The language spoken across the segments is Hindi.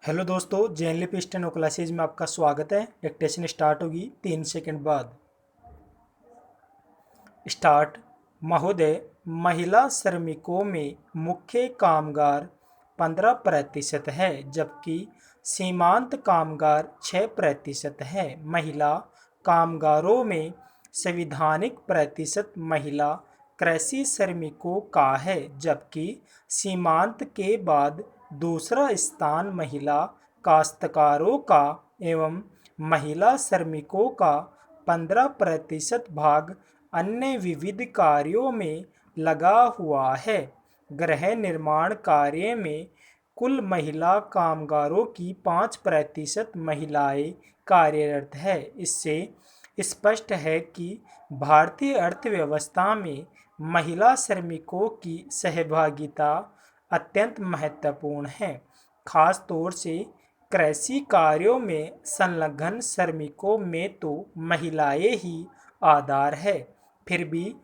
हेलो दोस्तों, जैन लिप स्टेनो क्लासेज में आपका स्वागत है। डिक्टेशन स्टार्ट होगी 3 सेकंड बाद। स्टार्ट। महोदय, महिला श्रमिकों में मुख्य कामगार 15% है, जबकि सीमांत कामगार 6% है। महिला कामगारों में संवैधानिक प्रतिशत महिला कृषि श्रमिकों का है, जबकि सीमांत के बाद दूसरा स्थान महिला काश्तकारों का एवं महिला श्रमिकों का 15% भाग अन्य विविध कार्यों में लगा हुआ है। गृह निर्माण कार्य में कुल महिला कामगारों की 5% महिलाएं कार्यरत है। इससे स्पष्ट है कि भारतीय अर्थव्यवस्था में महिला श्रमिकों की सहभागिता अत्यंत महत्वपूर्ण है। खास तौर से कृषि कार्यों में संलग्न श्रमिकों में तो महिलाएं ही आधार है, फिर भी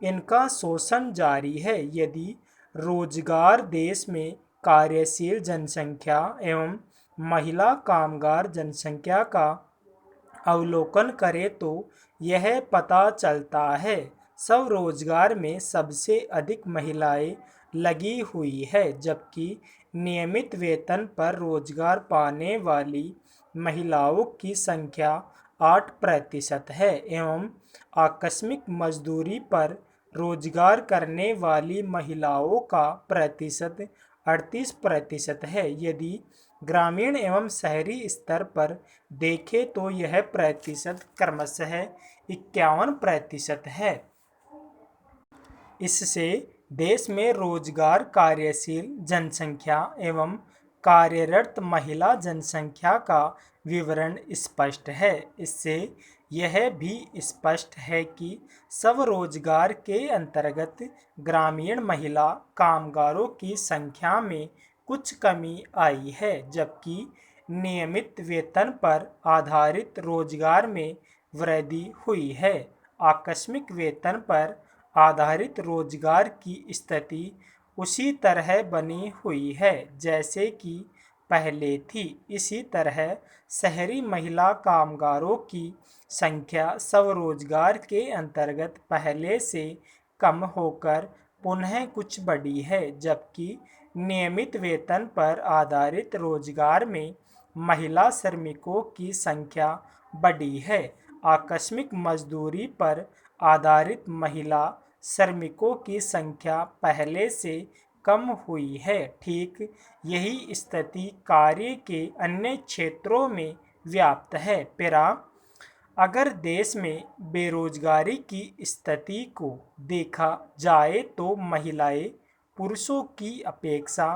इनका शोषण जारी है। यदि रोजगार देश में कार्यशील जनसंख्या एवं महिला कामगार जनसंख्या का अवलोकन करें तो यह पता चलता है स्वरोजगार में सबसे अधिक महिलाएं लगी हुई है, जबकि नियमित वेतन पर रोजगार पाने वाली महिलाओं की संख्या 8% है एवं आकस्मिक मजदूरी पर रोजगार करने वाली महिलाओं का प्रतिशत 38% है। यदि ग्रामीण एवं शहरी स्तर पर देखें तो यह प्रतिशत क्रमशः 51% है। इससे देश में रोजगार, कार्यशील जनसंख्या एवं कार्यरत महिला जनसंख्या का विवरण स्पष्ट है। इससे यह भी स्पष्ट है कि स्वरोजगार के अंतर्गत ग्रामीण महिला कामगारों की संख्या में कुछ कमी आई है, जबकि नियमित वेतन पर आधारित रोजगार में वृद्धि हुई है। आकस्मिक वेतन पर आधारित रोजगार की स्थिति उसी तरह बनी हुई है जैसे कि पहले थी। इसी तरह शहरी महिला कामगारों की संख्या स्वरोजगार के अंतर्गत पहले से कम होकर पुनः कुछ बढ़ी है, जबकि नियमित वेतन पर आधारित रोजगार में महिला श्रमिकों की संख्या बढ़ी है। आकस्मिक मजदूरी पर आधारित महिला श्रमिकों की संख्या पहले से कम हुई है। ठीक यही स्थिति कार्य के अन्य क्षेत्रों में व्याप्त है। अगर देश में बेरोजगारी की स्थिति को देखा जाए तो महिलाएं पुरुषों की अपेक्षा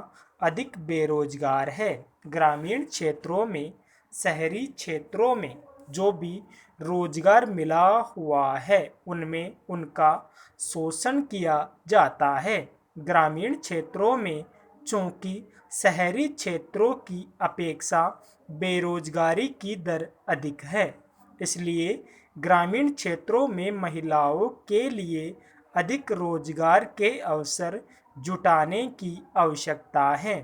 अधिक बेरोजगार है। ग्रामीण क्षेत्रों में, शहरी क्षेत्रों में जो भी रोजगार मिला हुआ है उनमें उनका शोषण किया जाता है। ग्रामीण क्षेत्रों में चूंकि शहरी क्षेत्रों की अपेक्षा बेरोजगारी की दर अधिक है, इसलिए ग्रामीण क्षेत्रों में महिलाओं के लिए अधिक रोजगार के अवसर जुटाने की आवश्यकता है।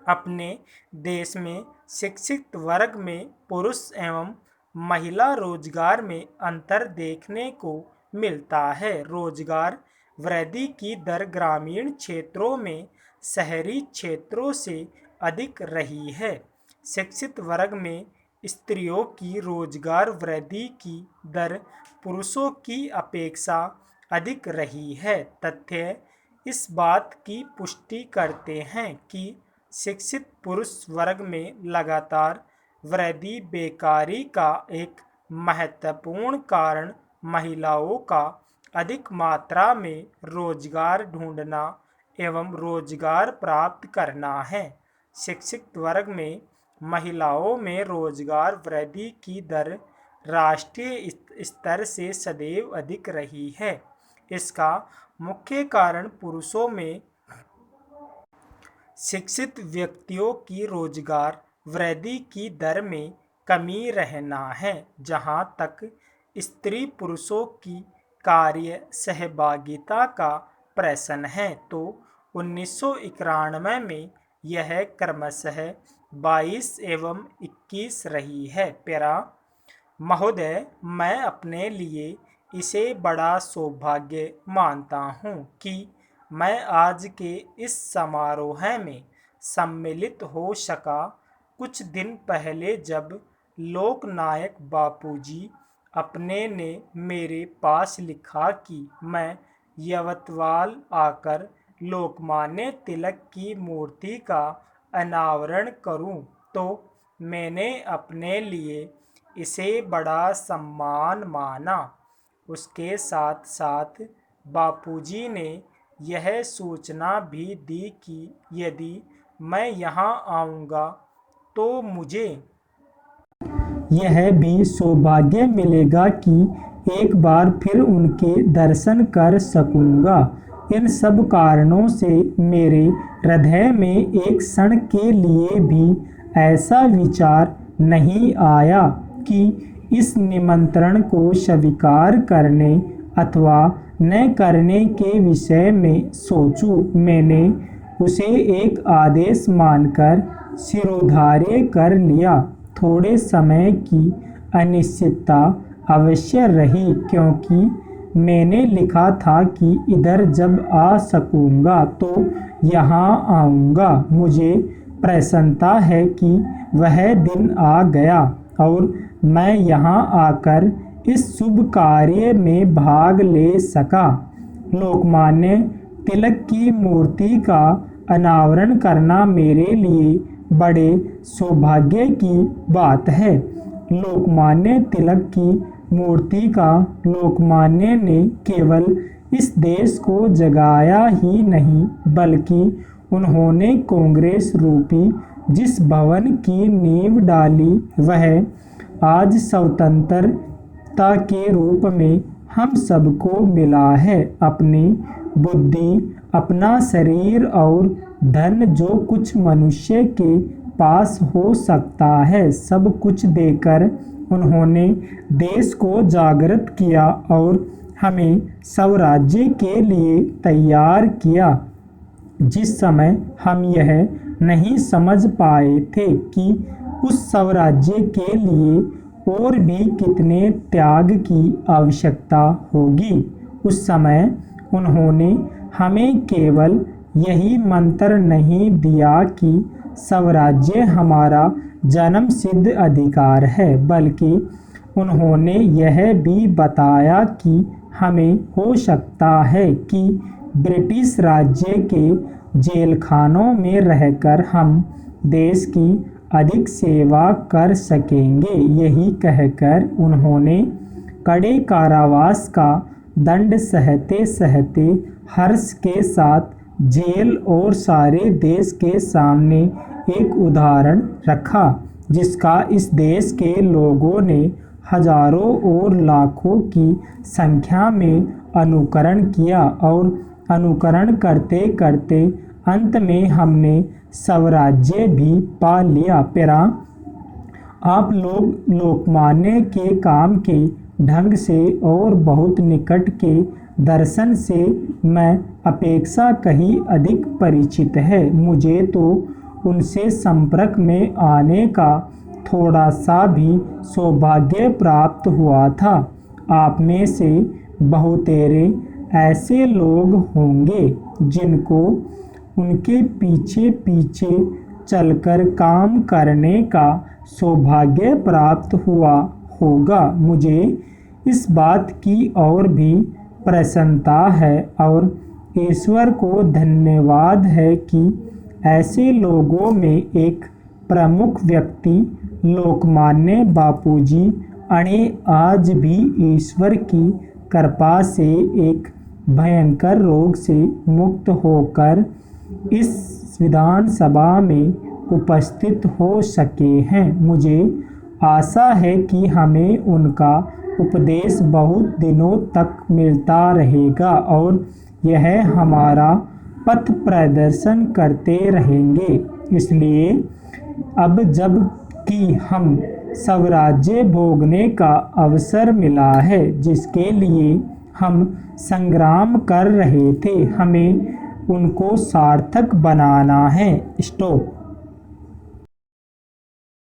अपने देश में शिक्षित वर्ग में पुरुष एवं महिला रोजगार में अंतर देखने को मिलता है। रोजगार वृद्धि की दर ग्रामीण क्षेत्रों में शहरी क्षेत्रों से अधिक रही है। शिक्षित वर्ग में स्त्रियों की रोजगार वृद्धि की दर पुरुषों की अपेक्षा अधिक रही है। तथ्य इस बात की पुष्टि करते हैं कि शिक्षित पुरुष वर्ग में लगातार वृद्धि बेकारी का एक महत्वपूर्ण कारण महिलाओं का अधिक मात्रा में रोजगार ढूंढना एवं रोजगार प्राप्त करना है। शिक्षित वर्ग में महिलाओं में रोजगार वृद्धि की दर राष्ट्रीय स्तर से सदैव अधिक रही है। इसका मुख्य कारण पुरुषों में शिक्षित व्यक्तियों की रोजगार वृद्धि की दर में कमी रहना है। जहां तक स्त्री पुरुषों की कार्य सहभागिता का प्रश्न है तो 1991 में यह क्रमशः 22 एवं 21 रही है। पैरा महोदय, मैं अपने लिए इसे बड़ा सौभाग्य मानता हूँ कि मैं आज के इस समारोह में सम्मिलित हो सका। कुछ दिन पहले जब लोकनायक बापूजी अपने ने मेरे पास लिखा कि मैं यवतमाल आकर लोकमान्य तिलक की मूर्ति का अनावरण करूं, तो मैंने अपने लिए इसे बड़ा सम्मान माना। उसके साथ साथ बापूजी ने यह सूचना भी दी कि यदि मैं यहाँ आऊँगा तो मुझे यह भी सौभाग्य मिलेगा कि एक बार फिर उनके दर्शन कर सकूँगा। इन सब कारणों से मेरे हृदय में एक क्षण के लिए भी ऐसा विचार नहीं आया कि इस निमंत्रण को स्वीकार करने अथवा न करने के विषय में सोचूं। मैंने उसे एक आदेश मानकर सिरोधार्य कर लिया। थोड़े समय की अनिश्चितता अवश्य रही, क्योंकि मैंने लिखा था कि इधर जब आ सकूँगा तो यहाँ आऊँगा। मुझे प्रसन्नता है कि वह दिन आ गया और मैं यहाँ आकर इस शुभ कार्य में भाग ले सका। लोकमान्य तिलक की मूर्ति का अनावरण करना मेरे लिए बड़े सौभाग्य की बात है। लोकमान्य तिलक की मूर्ति का लोकमान्य ने केवल इस देश को जगाया ही नहीं, बल्कि उन्होंने कांग्रेस रूपी जिस भवन की नींव डाली वह आज स्वतंत्रता के रूप में हम सबको मिला है। अपनी बुद्धि, अपना शरीर और धन जो कुछ मनुष्य के पास हो सकता है, सब कुछ देकर उन्होंने देश को जागृत किया और हमें स्वराज्य के लिए तैयार किया। जिस समय हम यह नहीं समझ पाए थे कि उस स्वराज्य के लिए और भी कितने त्याग की आवश्यकता होगी, उस समय उन्होंने हमें केवल यही मंत्र नहीं दिया कि स्वराज्य हमारा जन्म सिद्ध अधिकार है, बल्कि उन्होंने यह भी बताया कि हमें हो सकता है कि ब्रिटिश राज्य के जेल खानों में रहकर हम देश की अधिक सेवा कर सकेंगे। यही कहकर उन्होंने कड़े कारावास का दंड सहते सहते हर्ष के साथ जेल और सारे देश के सामने एक उदाहरण रखा, जिसका इस देश के लोगों ने हजारों और लाखों की संख्या में अनुकरण किया और अनुकरण करते करते अंत में हमने स्वराज्य भी पा लिया। पैरा आप लोग लोकमान्य के काम के ढंग से और बहुत निकट के दर्शन से मैं अपेक्षा कहीं अधिक परिचित है। मुझे तो उनसे संपर्क में आने का थोड़ा सा भी सौभाग्य प्राप्त हुआ था। आप में से बहुतेरे ऐसे लोग होंगे जिनको उनके पीछे पीछे चलकर काम करने का सौभाग्य प्राप्त हुआ होगा। मुझे इस बात की और भी प्रसन्नता है और ईश्वर को धन्यवाद है कि ऐसे लोगों में एक प्रमुख व्यक्ति लोकमान्य बापूजी अणे आज भी ईश्वर की कृपा से एक भयंकर रोग से मुक्त होकर इस विधानसभा में उपस्थित हो सके हैं। मुझे आशा है कि हमें उनका उपदेश बहुत दिनों तक मिलता रहेगा और यह हमारा पथ प्रदर्शन करते रहेंगे। इसलिए अब जब कि हम स्वराज्य भोगने का अवसर मिला है, जिसके लिए हम संग्राम कर रहे थे, हमें उनको सार्थक बनाना है। स्टॉप।